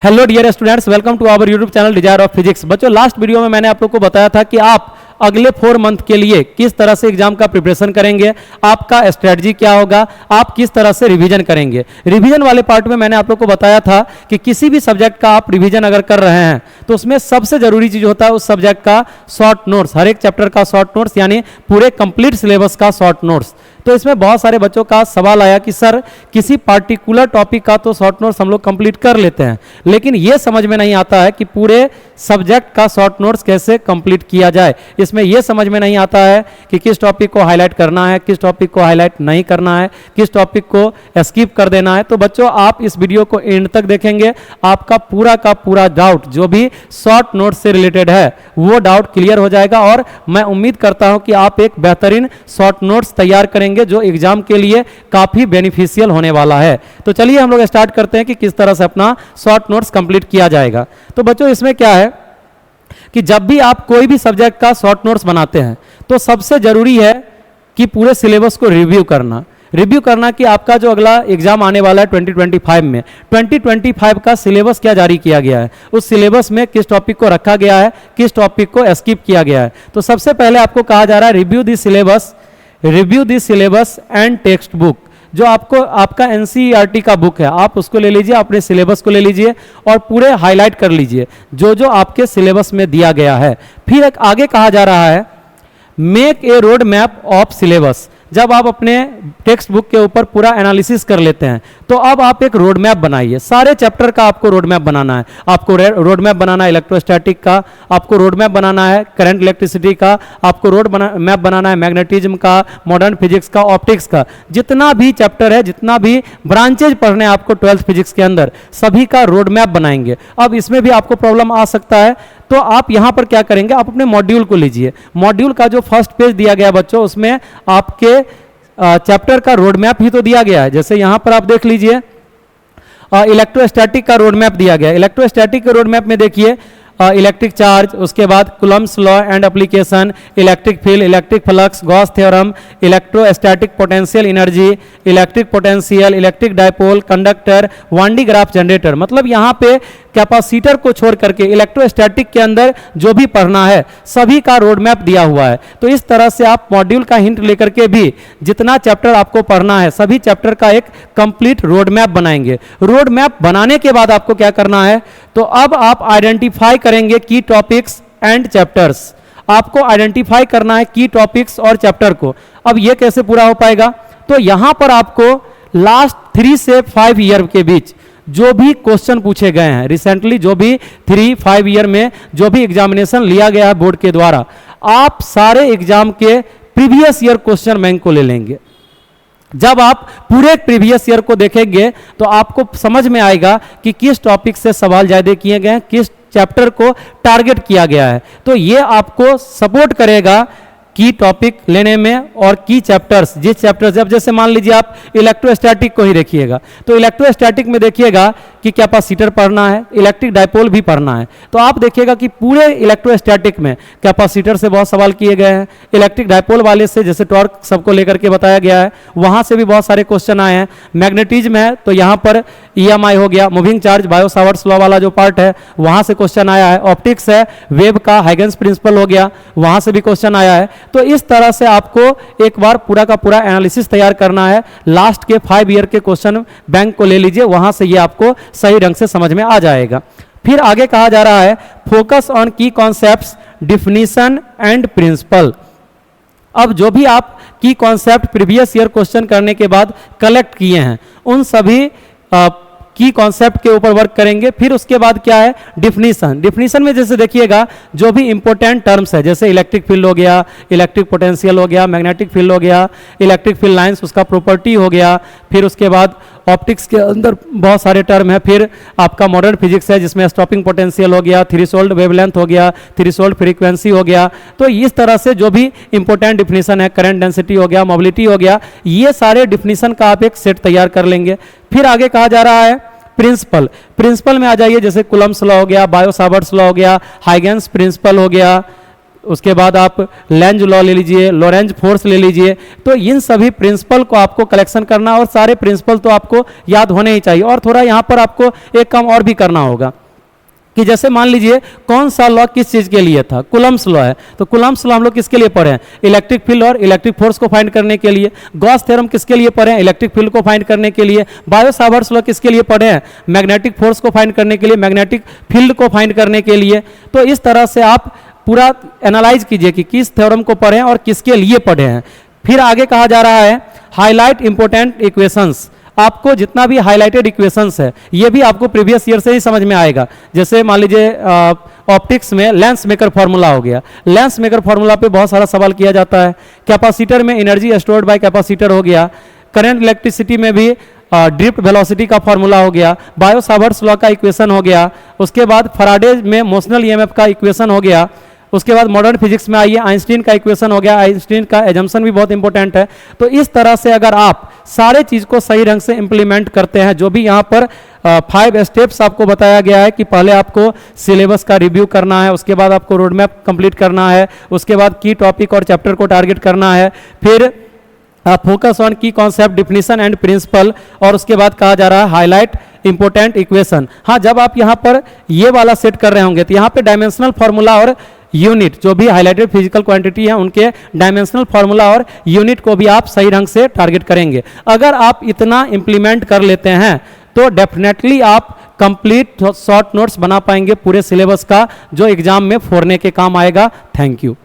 Hello dear students, welcome to our YouTube channel desire of physics. बच्चों, last video में मैंने आप लोग को बताया था कि आप अगले 4 मंथ के लिए किस तरह से एग्जाम का प्रिपरेशन करेंगे, आपका स्ट्रेटजी क्या होगा, आप किस तरह से रिवीजन करेंगे। रिवीजन वाले पार्ट में मैंने आप लोग को बताया था कि किसी भी सब्जेक्ट का आप रिवीजन अगर कर रहे हैं तो उसमें सबसे जरूरी चीज होता है उस सब्जेक्ट का शॉर्ट नोट्स, हर एक चैप्टर का शॉर्ट नोट्स, यानी पूरे कंप्लीट सिलेबस का शॉर्ट नोट्स। तो इसमें बहुत सारे बच्चों का सवाल आया कि सर किसी पार्टिकुलर टॉपिक का तो शॉर्ट नोट्स हम लोग कंप्लीट कर लेते हैं, लेकिन ये समझ में नहीं आता है कि पूरे सब्जेक्ट का शॉर्ट नोट्स कैसे कंप्लीट किया जाए। इसमें यह समझ में नहीं आता है कि किस टॉपिक को हाईलाइट करना है, किस टॉपिक को हाईलाइट नहीं करना है, किस टॉपिक को स्किप कर देना है। तो बच्चों, आप इस वीडियो को एंड तक देखेंगे, आपका पूरा का पूरा डाउट जो भी शॉर्ट नोट्स से रिलेटेड है वो डाउट क्लियर हो जाएगा और मैं उम्मीद करता हूं कि आप एक बेहतरीन शॉर्ट नोट्स तैयार करेंगे जो एग्जाम के लिए काफी बेनिफिशियल होने वाला है। तो चलिए हम लोग स्टार्ट करते हैं कि किस तरह से अपना शॉर्ट नोट्स कंप्लीट किया जाएगा। तो बच्चों, इसमें क्या है कि जब भी आप कोई भी सब्जेक्ट का शॉर्ट नोट्स बनाते हैं तो सबसे जरूरी है कि पूरे सिलेबस को रिव्यू करना कि आपका जो अगला एग्जाम आने वाला है 2025 में 2025 का सिलेबस क्या जारी किया गया है, उस सिलेबस में किस टॉपिक को रखा गया है, किस टॉपिक को स्किप किया गया है। तो सबसे पहले आपको कहा जा रहा है review the syllabus and text book. जो आपको आपका एनसीईआरटी का बुक है आप उसको ले लीजिए, अपने सिलेबस को ले लीजिए और पूरे हाईलाइट कर लीजिए जो जो आपके सिलेबस में दिया गया है। फिर एक आगे कहा जा रहा है make a road map of syllabus. जब आप अपने टेक्स्ट बुक के ऊपर पूरा एनालिसिस कर लेते हैं तो अब आप एक रोड मैप बनाइए। सारे चैप्टर का आपको रोड मैप बनाना है। आपको रोड मैप बनाना है इलेक्ट्रोस्टैटिक का, आपको रोड मैप बनाना है करंट इलेक्ट्रिसिटी का, आपको रोड मैप बनाना है मैग्नेटिज्म का, मॉडर्न फिजिक्स का, ऑप्टिक्स का। जितना भी चैप्टर है, जितना भी ब्रांचेज पढ़ने हैं आपको 12th फिजिक्स के अंदर, सभी का रोड मैप बनाएंगे। अब इसमें भी आपको प्रॉब्लम आ सकता है, तो आप यहां पर क्या करेंगे, आप अपने मॉड्यूल को लीजिए। मॉड्यूल का जो फर्स्ट पेज दिया गया बच्चों, उसमें आपके चैप्टर का रोड मैप ही तो दिया गया है। जैसे यहां पर आप देख लीजिए इलेक्ट्रोस्टैटिक का रोड मैप दिया गया है। इलेक्ट्रोस्टैटिक के रोड मैप में देखिए इलेक्ट्रिक चार्ज, उसके बाद Coulomb's law and application, electric field, electric flux, Gauss theorem, electrostatic potential energy, electric potential, electric dipole, conductor, Van de Graaff generator. मतलब यहाँ पे कैपेसिटर को छोड़ करके इलेक्ट्रोस्टैटिक के अंदर जो भी पढ़ना है सभी का रोड मैप दिया हुआ है। तो इस तरह से आप मॉड्यूल का हिंट लेकर के भी जितना चैप्टर आपको पढ़ना है सभी चैप्टर का एक कंप्लीट रोड मैप बनाएंगे। रोड मैप बनाने के बाद आपको क्या करना है, तो अब आप आइडेंटिफाई करेंगे की टॉपिक्स एंड चैप्टर्स। आपको आइडेंटिफाई करना है की टॉपिक्स और चैप्टर को। अब यह कैसे पूरा हो पाएगा, तो यहां पर आपको लास्ट 3 से 5 ईयर के बीच जो भी क्वेश्चन पूछे गए हैं रिसेंटली, जो भी 3-5 ईयर में जो भी एग्जामिनेशन लिया गया है बोर्ड के द्वारा, आप सारे एग्जाम के प्रीवियस ईयर क्वेश्चन बैंक को ले लेंगे। जब आप पूरे प्रीवियस ईयर को देखेंगे तो आपको समझ में आएगा कि किस टॉपिक से सवाल ज्यादा किए गए हैं, किस चैप्टर को टारगेट किया गया है। तो ये आपको सपोर्ट करेगा की टॉपिक लेने में और की चैप्टर्स, जिस चैप्टर, जब जैसे मान लीजिए आप इलेक्ट्रोस्टैटिक को ही देखिएगा तो इलेक्ट्रोस्टैटिक में देखिएगा कि कैपेसिटर पढ़ना है, इलेक्ट्रिक डायपोल भी पढ़ना है। तो आप देखिएगा कि पूरे इलेक्ट्रोस्टैटिक में कैपेसिटर से बहुत सवाल किए गए हैं, इलेक्ट्रिक डायपोल वाले से जैसे टॉर्क सबको लेकर के बताया गया है वहां से भी बहुत सारे क्वेश्चन आए हैं। मैग्नेटिज्म है तो यहाँ पर EMI हो गया, moving charge, Biot Savart's law वाला जो पार्ट है वहां से क्वेश्चन आया है। ऑप्टिक्स है, वेब का हाइगन्स प्रिंसिपल हो गया, वहां से भी क्वेश्चन आया है। तो इस तरह से आपको एक बार पूरा का पूरा एनालिसिस तैयार करना है। लास्ट के 5 ईयर के क्वेश्चन बैंक को ले लीजिए, वहां से ये आपको सही ढंग से समझ में आ जाएगा। फिर आगे कहा जा रहा है फोकस ऑन की कॉन्सेप्ट्स, डिफिनीशन एंड प्रिंसिपल। अब जो भी आप की कॉन्सेप्ट प्रीवियस ईयर क्वेश्चन करने के बाद कलेक्ट किए हैं उन सभी की कॉन्सेप्ट के ऊपर वर्क करेंगे। फिर उसके बाद क्या है, डिफिनीशन में जैसे देखिएगा जो भी इंपॉर्टेंट टर्म्स है, जैसे इलेक्ट्रिक फील्ड हो गया, इलेक्ट्रिक पोटेंशियल हो गया, मैग्नेटिक फील्ड हो गया, इलेक्ट्रिक फील्ड लाइंस उसका प्रॉपर्टी हो गया। फिर उसके बाद ऑप्टिक्स के अंदर बहुत सारे टर्म है। फिर आपका मॉडर्न फिजिक्स है जिसमें स्टॉपिंग पोटेंशियल हो गया, थ्रेशोल्ड वेवलेंथ हो गया, थ्रेशोल्ड फ्रीक्वेंसी हो गया। तो इस तरह से जो भी इंपॉर्टेंट डिफिनीशन है, करंट डेंसिटी हो गया, मोबिलिटी हो गया, ये सारे डिफिनीशन का आप एक सेट तैयार कर लेंगे। फिर आगे कहा जा रहा है प्रिंसिपल में आ जाइए, जैसे कुलम्स लॉ हो गया, बायो सावर्ट्स लॉ हो गया, हाइगन्स प्रिंसिपल हो गया, उसके बाद आप लेंज लॉ ले लीजिए, लॉरेंज फोर्स ले लीजिए। तो इन सभी प्रिंसिपल को आपको कलेक्शन करना, और सारे प्रिंसिपल तो आपको याद होने ही चाहिए। और थोड़ा यहाँ पर आपको एक काम और भी करना होगा कि जैसे मान लीजिए कौन सा लॉ किस चीज़ के लिए था, कूलम्ब्स लॉ है, तो कूलम्ब्स लॉ हम लोग किसके लिए पढ़े हैं, इलेक्ट्रिक फील्ड और इलेक्ट्रिक फोर्स को फाइंड करने के लिए। गॉस थ्योरम किसके लिए पढ़े हैं, इलेक्ट्रिक फील्ड को फाइंड करने के लिए। बायो-सावर्ट्स लॉ किसके लिए पढ़े हैं, मैग्नेटिक फोर्स को फाइंड करने के लिए, मैग्नेटिक फील्ड को फाइंड करने के लिए। तो इस तरह से आप पूरा एनालाइज कीजिए कि किस थ्योरम को पढ़े हैं और किसके लिए पढ़े हैं। फिर आगे कहा जा रहा है हाईलाइट इंपॉर्टेंट इक्वेशंस। आपको जितना भी हाईलाइटेड इक्वेशंस है ये भी आपको प्रीवियस ईयर से ही समझ में आएगा। जैसे मान लीजिए ऑप्टिक्स में लेंस मेकर फार्मूला हो गया, लेंस मेकर फार्मूला पे बहुत सारा सवाल किया जाता है। कैपेसिटर में एनर्जी स्टोर्ड बाय कैपेसिटर हो गया। करंट इलेक्ट्रिसिटी में भी ड्रिफ्ट वेलोसिटी का फार्मूला हो गया। बायो-सावर्ट्स लॉ का इक्वेशन हो गया। उसके बाद फैराडे में मोशनल ईएमएफ का इक्वेशन हो गया। उसके बाद मॉडर्न फिजिक्स में आइए, आइंस्टीन का इक्वेशन हो गया। आइंस्टीन का एजम्पशन भी बहुत इंपॉर्टेंट है। तो इस तरह से अगर आप सारे चीज को सही ढंग से इंप्लीमेंट करते हैं, जो भी यहाँ पर 5 स्टेप्स आपको बताया गया है कि पहले आपको सिलेबस का रिव्यू करना है, उसके बाद आपको रोड मैप कंप्लीट करना है, उसके बाद की टॉपिक और चैप्टर को टारगेट करना है, फिर फोकस ऑन की कॉन्सेप्ट, डिफिनीशन एंड प्रिंसिपल, और उसके बाद कहा जा रहा है हाईलाइट इंपॉर्टेंट इक्वेशन। हाँ, जब आप यहाँ पर ये वाला सेट कर रहे होंगे तो यहाँ पे डायमेंशनल फार्मूला और यूनिट, जो भी हाईलाइटेड फिजिकल क्वांटिटी है उनके डायमेंशनल फार्मूला और यूनिट को भी आप सही ढंग से टारगेट करेंगे। अगर आप इतना इंप्लीमेंट कर लेते हैं तो डेफिनेटली आप कंप्लीट शॉर्ट नोट्स बना पाएंगे पूरे सिलेबस का, जो एग्जाम में फोड़ने के काम आएगा। Thank you.